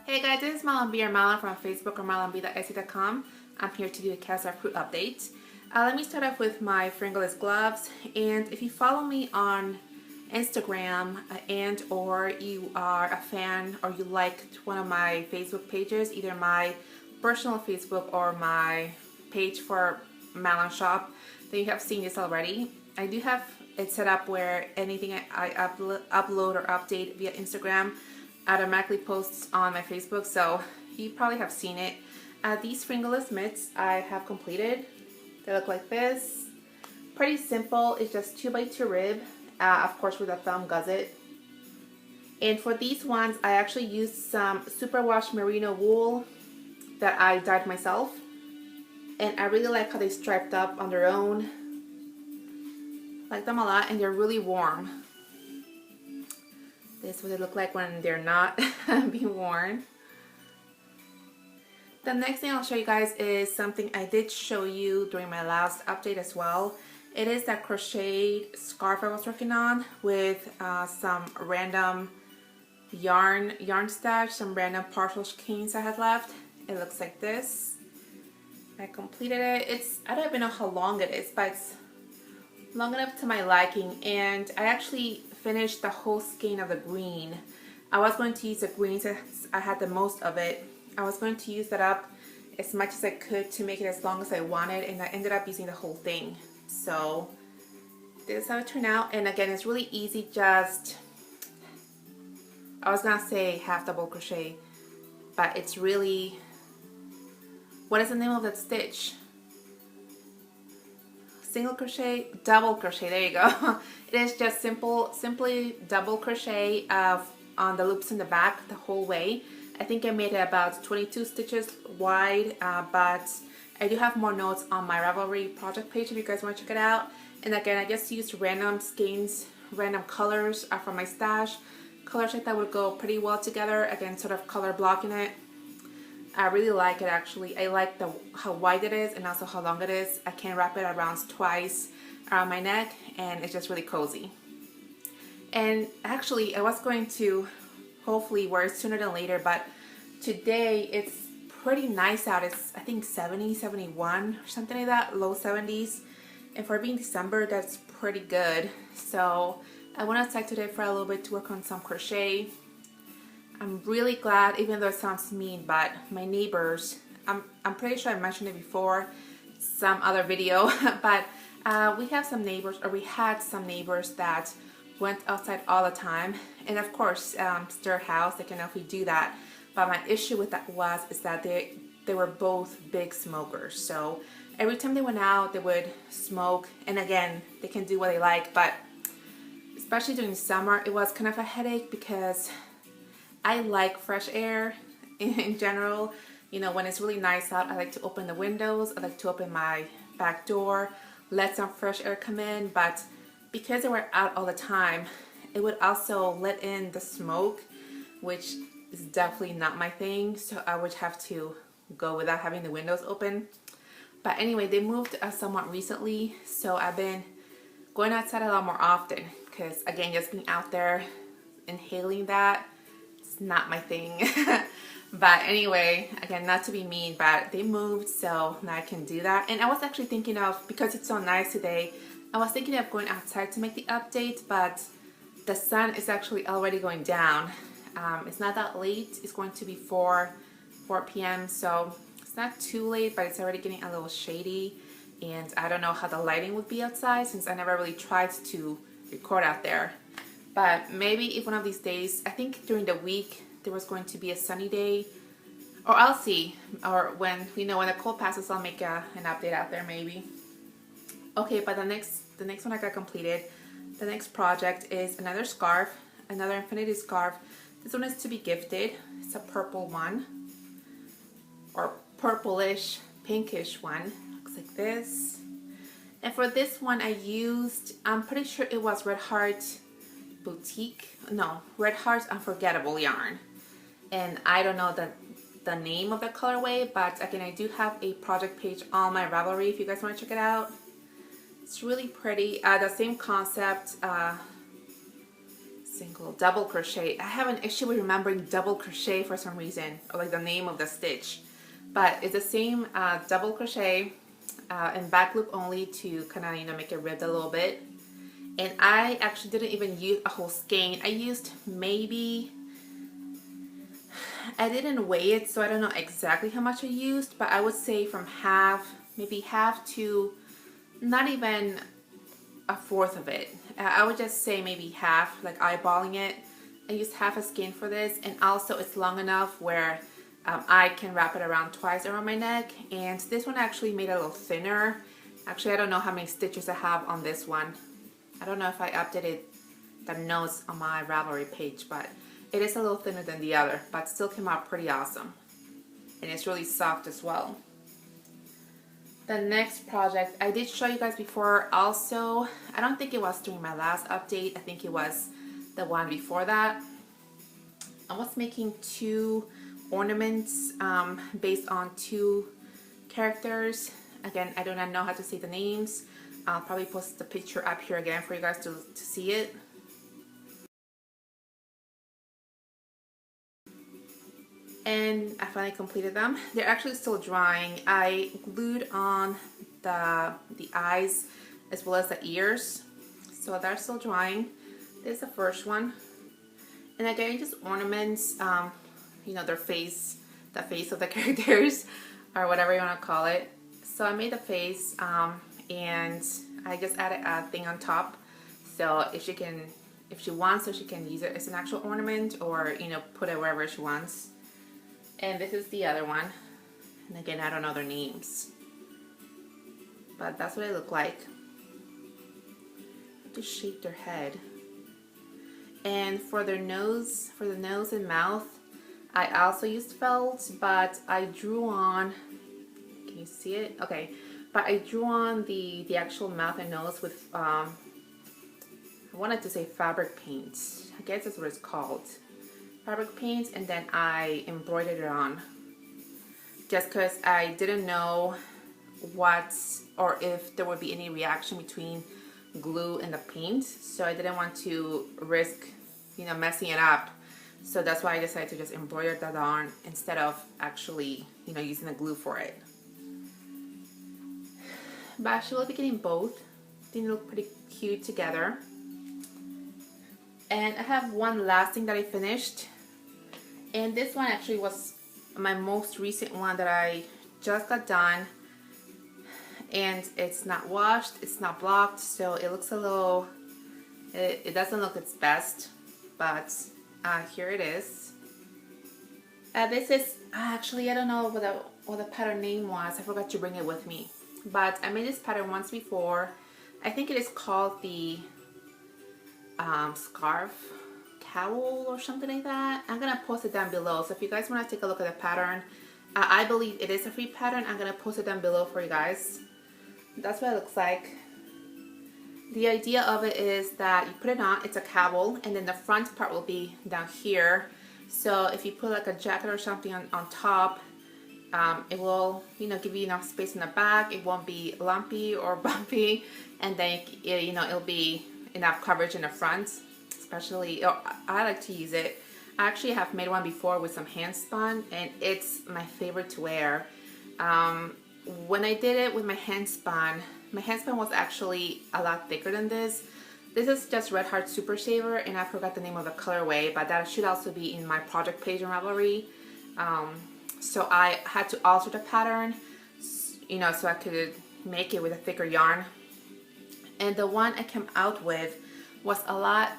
Hey guys, this is Malonb or Malonb from Facebook or malonb.etsy.com. I'm here to do a Casa Fruit update. Let me start off with my fingerless gloves, and if you follow me on Instagram and or you are a fan or you liked one of my Facebook pages, either my personal Facebook or my page for Malonb shop, then you have seen this already. I do have it set up where anything I upload or update via Instagram automatically posts on my Facebook, so you probably have seen it. These fingerless mitts I have completed. They look like this. Pretty simple. It's just 2x2 rib, of course with a thumb gusset. And for these ones, I actually used some superwash merino wool that I dyed myself, and I really like how they striped up on their own. Like them a lot, and they're really warm. This is what they look like when they're not being worn. The next thing I'll show you guys is something I did show you during my last update as well. It is that crocheted scarf I was working on with some random yarn stash, some random partial skeins I had left. It looks like this. I completed it. I don't even know how long it is, but it's long enough to my liking, and I actually finished the whole skein of the green. I was going to use the green since I had the most of it. I was going to use that up as much as I could to make it as long as I wanted, and I ended up using the whole thing. So this is how it turned out, and again, it's really easy. Just, I was gonna say half double crochet, but it's really, what is the name of that stitch? Single crochet, double crochet, there you go. It is just simply double crochet on the loops in the back the whole way. I think I made it about 22 stitches wide, but I do have more notes on my Ravelry project page if you guys want to check it out. And again, I just used random skeins, random colors from my stash. Colors like that would go pretty well together, again, sort of color blocking it. I really like it actually. I like how wide it is and also how long it is. I can wrap it around twice around my neck, and it's just really cozy. And actually, I was going to hopefully wear it sooner than later, but today it's pretty nice out. It's I think 70, 71 or something like that, low 70s. And for being December, that's pretty good. So I went outside today for a little bit to work on some crochet. I'm really glad, even though it sounds mean, but my neighbors, I'm pretty sure I mentioned it before, some other video, but we had some neighbors that went outside all the time, and of course, it's their house, they can definitely do that. But my issue with that is that they were both big smokers, so every time they went out, they would smoke, and again, they can do what they like, but especially during summer, it was kind of a headache because I like fresh air in general. You know, when it's really nice out, I like to open the windows, I like to open my back door, let some fresh air come in, but because they were out all the time, it would also let in the smoke, which is definitely not my thing, so I would have to go without having the windows open. But anyway, they moved somewhat recently, so I've been going outside a lot more often because, again, just being out there, inhaling that, not my thing. But anyway, again, not to be mean, but they moved, so now I can do that. And I was actually thinking of, because it's so nice today, I was thinking of going outside to make the update, but the sun is actually already going down. It's not that late. It's going to be 4 p.m. so it's not too late, but it's already getting a little shady, and I don't know how the lighting would be outside since I never really tried to record out there. But maybe if one of these days, I think during the week, there was going to be a sunny day, or I'll see, or when the cold passes, I'll make an update out there maybe. Okay, but the next one I got completed, the next project is another scarf, another infinity scarf. This one is to be gifted. It's a purple one, or purplish, pinkish one. Looks like this. And for this one, I used, I'm pretty sure it was Red Heart Unforgettable yarn, and I don't know the name of the colorway, but again, I do have a project page on my Ravelry if you guys want to check it out. It's really pretty. The same concept, single, double crochet. I have an issue with remembering double crochet for some reason, or like the name of the stitch. But it's the same double crochet and back loop only to kind of, you know, make it ribbed a little bit. And I actually didn't even use a whole skein. I used maybe, I didn't weigh it, so I don't know exactly how much I used, but I would say from half, maybe half to not even a fourth of it. I would just say maybe half, like eyeballing it. I used half a skein for this, and also it's long enough where I can wrap it around twice around my neck. And this one actually made it a little thinner. Actually, I don't know how many stitches I have on this one. I don't know if I updated the notes on my Ravelry page, but it is a little thinner than the other, but still came out pretty awesome. And it's really soft as well. The next project, I did show you guys before also. I don't think it was during my last update. I think it was the one before that. I was making 2 ornaments based on 2 characters. Again, I do not know how to say the names. I'll probably post the picture up here again for you guys to see it. And I finally completed them. They're actually still drying. I glued on the eyes as well as the ears, so they're still drying. This is the first one. And again, just ornaments, you know, their face, the face of the characters, or whatever you want to call it. So I made the face, and I just added a thing on top. So if she wants, so she can use it as an actual ornament, or, you know, put it wherever she wants. And this is the other one. And again, I don't know their names, but that's what it looked like. Just shape their head. And for their nose, for the nose and mouth, I also used felt, but I drew on, can you see it? Okay, but I drew on the actual mouth and nose with, I wanted to say fabric paint. I guess that's what it's called. Fabric paint, and then I embroidered it on. Just because I didn't know what, or if there would be any reaction between glue and the paint, so I didn't want to risk, you know, messing it up. So that's why I decided to just embroider that on instead of actually, you know, using the glue for it. But I should be getting both. They look pretty cute together. And I have one last thing that I finished. And this one actually was my most recent one that I just got done. And it's not washed, it's not blocked, so it looks a little, it doesn't look its best, but here it is. This is, actually I don't know what the pattern name was, I forgot to bring it with me. But I made this pattern once before. I think it is called the scarf cowl or something like that. I'm gonna post it down below, so if you guys want to take a look at the pattern, I believe it is a free pattern. I'm gonna post it down below for you guys. That's what it looks like. The idea of it is that you put it on, it's a cowl, and then the front part will be down here. So if you put like a jacket or something on top, it will, you know, give you enough space in the back. It won't be lumpy or bumpy, and then, you know, it'll be enough coverage in the front. Especially, I like to use it. I actually have made one before with some hand spun, and it's my favorite to wear. When I did it with my hand spun was actually a lot thicker than this. This is just Red Heart Super Shaver, and I forgot the name of the colorway, but that should also be in my project page on Ravelry. So I had to alter the pattern, you know, so I could make it with a thicker yarn. And the one I came out with was a lot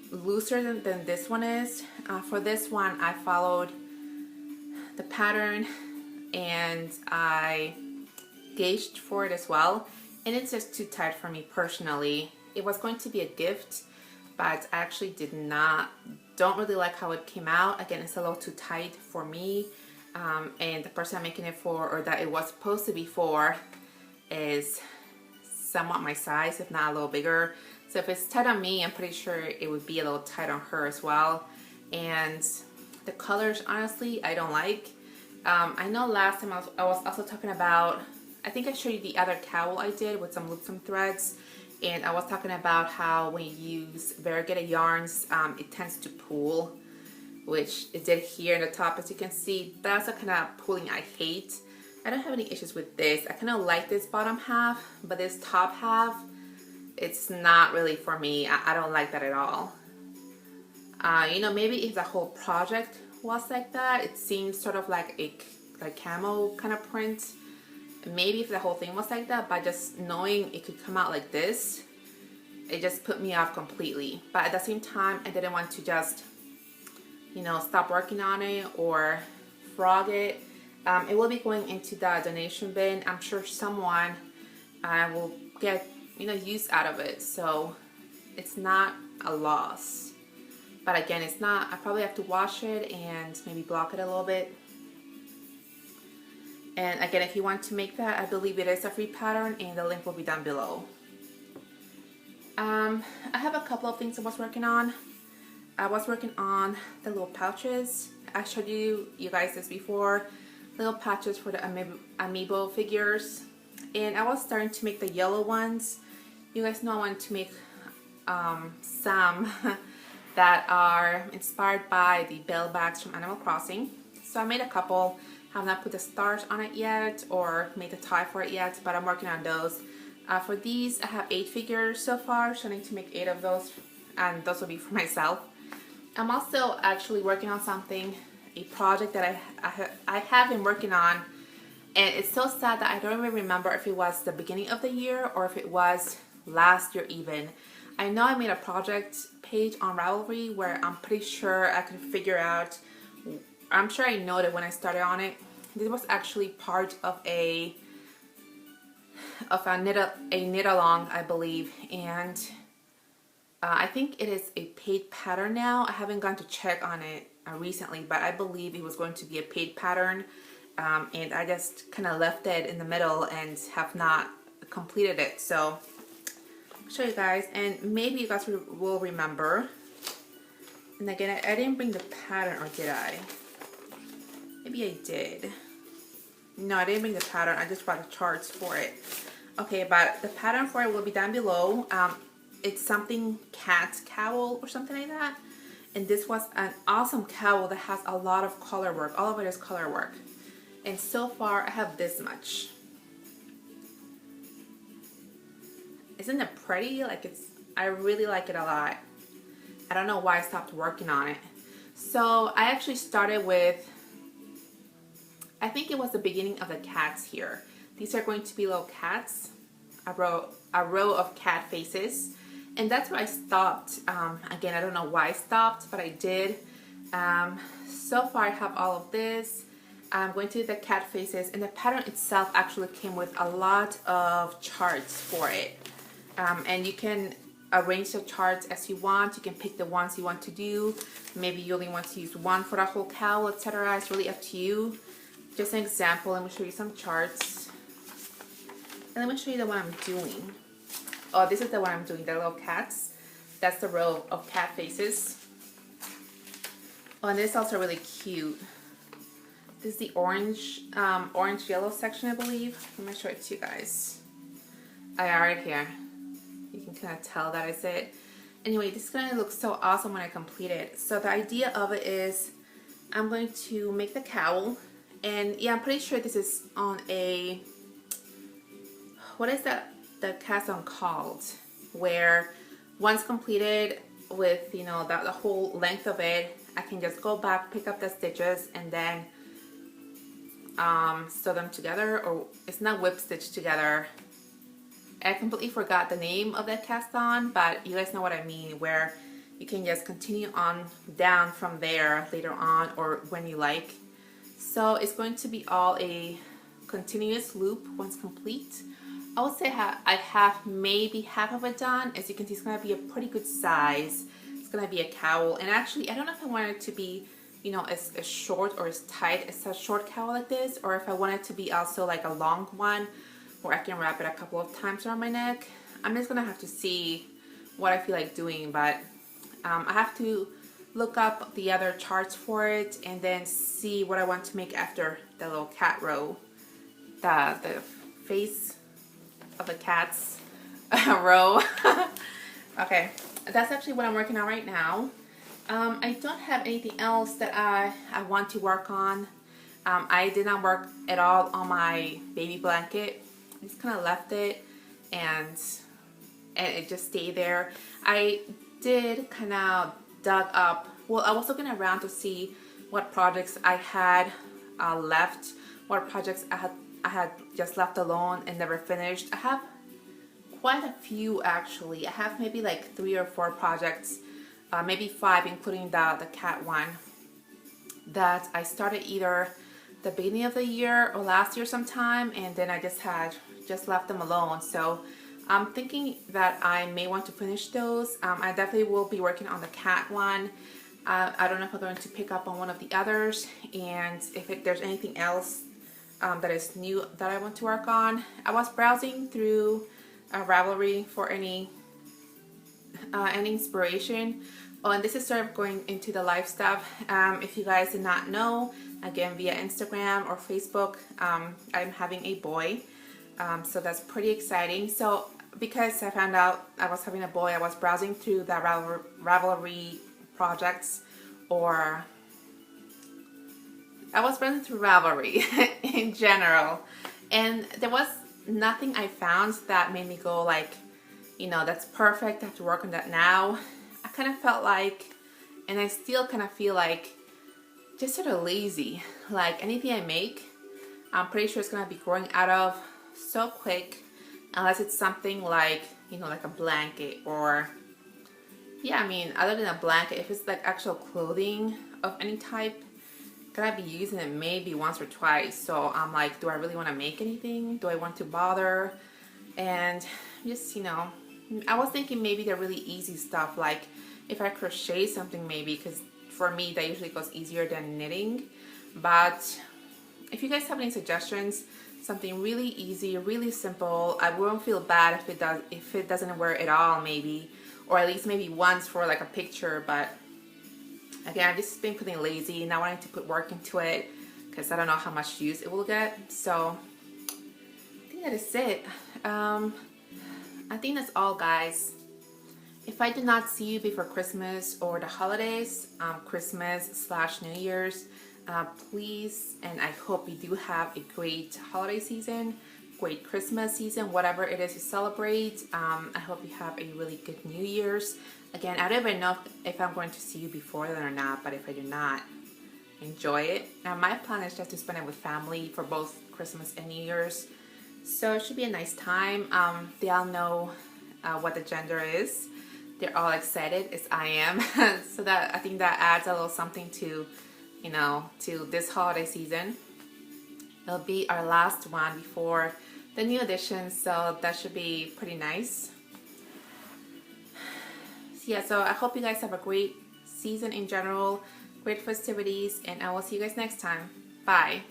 looser than this one is. For this one, I followed the pattern and I gauged for it as well, and it's just too tight for me personally. It was going to be a gift, but I actually don't really like how it came out. Again, it's a little too tight for me, and the person I'm making it for, or that it was supposed to be for, is somewhat my size, if not a little bigger. So if it's tight on me, I'm pretty sure it would be a little tight on her as well. And the colors, honestly, I don't like. I know last time I was also talking about, I think I showed you the other cowl I did with some loop threads, And I was talking about how when you use variegated yarns, it tends to pull, which it did here in the top. As you can see, that's the kind of pulling I hate. I don't have any issues with this. I kind of like this bottom half, but this top half, it's not really for me. I don't like that at all. You know, maybe if the whole project was like that, it seems sort of like a camo kind of print. Maybe if the whole thing was like that, but just knowing it could come out like this, it just put me off completely. But at the same time, I didn't want to just, you know, stop working on it or frog it. It will be going into the donation bin. I'm sure someone will get, you know, use out of it. So it's not a loss. But again, it's not, I probably have to wash it and maybe block it a little bit. And again, if you want to make that, I believe it is a free pattern and the link will be down below. I have a couple of things I was working on. I was working on the little pouches. I showed you guys this before. Little pouches for the amiibo figures. And I was starting to make the yellow ones. You guys know I wanted to make some that are inspired by the bell bags from Animal Crossing. So I made a couple. Have not put the stars on it yet or made the tie for it yet, but I'm working on those. For these, I have 8 figures so far, so I need to make 8 of those, and those will be for myself. I'm also actually working on something, a project that I have been working on, and it's so sad that I don't even remember if it was the beginning of the year or if it was last year even. I know I made a project page on Ravelry where I'm pretty sure I could figure out, I'm sure I know that when I started on it. This was actually part of a knit along, I believe, and I think it is a paid pattern now. I haven't gone to check on it recently, but I believe it was going to be a paid pattern, and I just kind of left it in the middle and have not completed it. So I'll show you guys, and maybe you guys will remember. And again, I didn't bring the pattern, or did I? Maybe I did. No, I didn't bring the pattern. I just brought the charts for it. Okay, but the pattern for it will be down below. It's something cat cowl or something like that. And this was an awesome cowl that has a lot of color work. All of it is color work. And so far, I have this much. Isn't it pretty? Like I really like it a lot. I don't know why I stopped working on it. So I actually started with, I think it was the beginning of the cats here. These are going to be little cats, a row of cat faces, and that's where I stopped. Again, I don't know why I stopped, but I did. So far I have all of this. I'm going to do the cat faces, and the pattern itself actually came with a lot of charts for it. And you can arrange the charts as you want. You can pick the ones you want to do. Maybe you only want to use one for the whole cowl, etc. It's really up to you. Just an example, let me show you some charts. And let me show you the one I'm doing. Oh, this is the one I'm doing, the little cats. That's the row of cat faces. Oh, and this is also really cute. This is the orange yellow section, I believe. Let me show it to you guys. I have it here. You can kind of tell that is it. Anyway, this is going to look so awesome when I complete it. So the idea of it is I'm going to make the cowl. And yeah, I'm pretty sure this is on a, what is that, the cast on called, where once completed with, you know, the whole length of it, I can just go back, pick up the stitches, and then sew them together, or it's not whip stitch together. I completely forgot the name of that cast on, but you guys know what I mean, where you can just continue on down from there later on or when you like. So it's going to be all a continuous loop once complete. I would say I have maybe half of it done. As you can see, it's going to be a pretty good size. It's going to be a cowl. And actually, I don't know if I want it to be, you know, as short or as tight as a short cowl like this, or if I want it to be also like a long one where I can wrap it a couple of times around my neck. I'm just going to have to see what I feel like doing, but I have to look up the other charts for it and then see what I want to make after the little cat row. The face of the cats row. Okay, that's actually what I'm working on right now. I don't have anything else that I want to work on. I did not work at all on my baby blanket. I just kind of left it and it just stayed there. I did kind of dug up. Well, I was looking around to see what projects I had left, what projects I had just left alone and never finished. I have quite a few actually. I have maybe like 3 or 4 projects, maybe 5, including the cat one, that I started either the beginning of the year or last year sometime, and then I just left them alone. So I'm thinking that I may want to finish those. I definitely will be working on the cat one. I don't know if I'm going to pick up on one of the others, and if there's anything else that is new that I want to work on. I was browsing through Ravelry for any inspiration. Oh, and this is sort of going into the life stuff. If you guys did not know, again, via Instagram or Facebook, I'm having a boy. So that's pretty exciting. So because I found out I was having a boy, I was browsing through the Ravelry projects, or I was browsing through Ravelry in general, and there was nothing I found that made me go like, you know, that's perfect, I have to work on that now. I kind of felt like, and I still kind of feel like, just sort of lazy. Like anything I make, I'm pretty sure it's gonna be growing out of so quick, unless it's something like, you know, like a blanket, or yeah, I mean, other than a blanket, if it's like actual clothing of any type, gonna be using it maybe once or twice. So I'm like, do I really want to make anything? Do I want to bother? And just, you know, I was thinking maybe the really easy stuff, like if I crochet something maybe, because for me that usually goes easier than knitting. But if you guys have any suggestions, something really easy, really simple, I won't feel bad if it doesn't work at all, maybe, or at least maybe once for like a picture. But again, I've just been feeling lazy, not wanting to put work into it because I don't know how much use it will get. So I think that is it. I think that's all, guys. If I do not see you before Christmas or the holidays, Christmas/New Year's, please, and I hope you do have a great holiday season, great Christmas season, whatever it is you celebrate. I hope you have a really good New Year's. Again, I don't even know if I'm going to see you before then or not, but if I do not, enjoy it. Now, my plan is just to spend it with family for both Christmas and New Year's. So it should be a nice time. They all know what the gender is. They're all excited as I am. So that, I think that adds a little something to, you know, to this holiday season. It'll be our last one before the new edition, so that should be pretty nice. Yeah, so I hope you guys have a great season in general, great festivities, and I will see you guys next time. Bye.